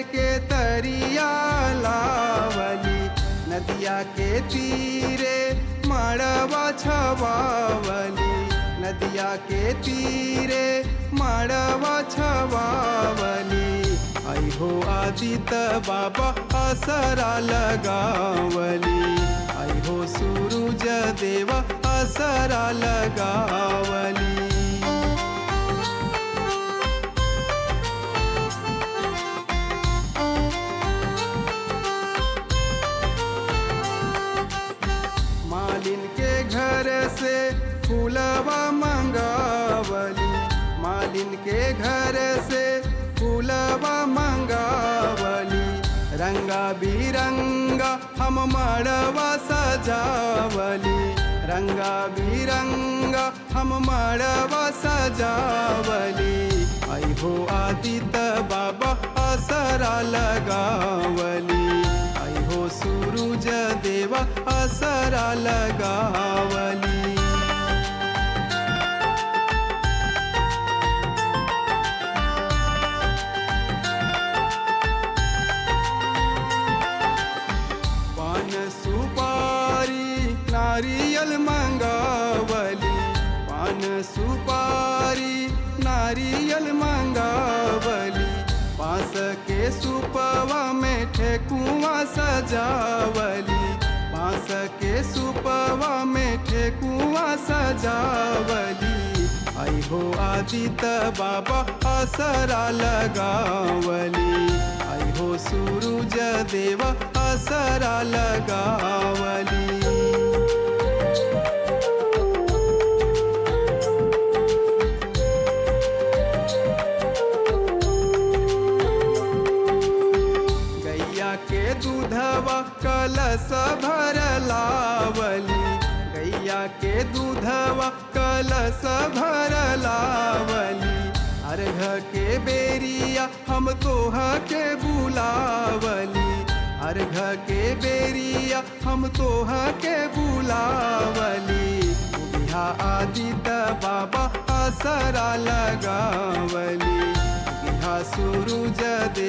के तरिया लावली, नदिया के तीरे मड़वा छवावली, नदिया के तीरे मड़वा छवावली। आई हो आदित्य बाबा असरा लगावली, आई हो सूरज देवा असरा लगावली। मालिन के घर से फूलवा मंगावली, मालिन के घर से फूलवा मंगावली। रंगा बिरंगा हम मड़वा सजावली, रंगा बिरंगा हम मड़वा सजावली। आई हो आदित्य बाबा असरा लगावली, आई हो सूरज देवा असरा लगावली। पान सुपारी नारियल मंगावली, पान सुपारी नारियल मंगावली। बांस के सुपवा में ठेकुआ सजावली, बांस के सुपवा में ठेकुआ सजावली। आई हो आदित्य बाबा असरा लगावली, आई हो सूरज देवा असरा लगावली। गैया के दूधवा कलश भर लावली, गैया के दूधवा कलश भर लावली। अर्घ के बेरिया हम तोहा के बुलावली, अर्घ के बेरिया हम तोहा के बुलावली। बिहा आदित्य बाबा असरा लगावली, बिहा सूरज देवा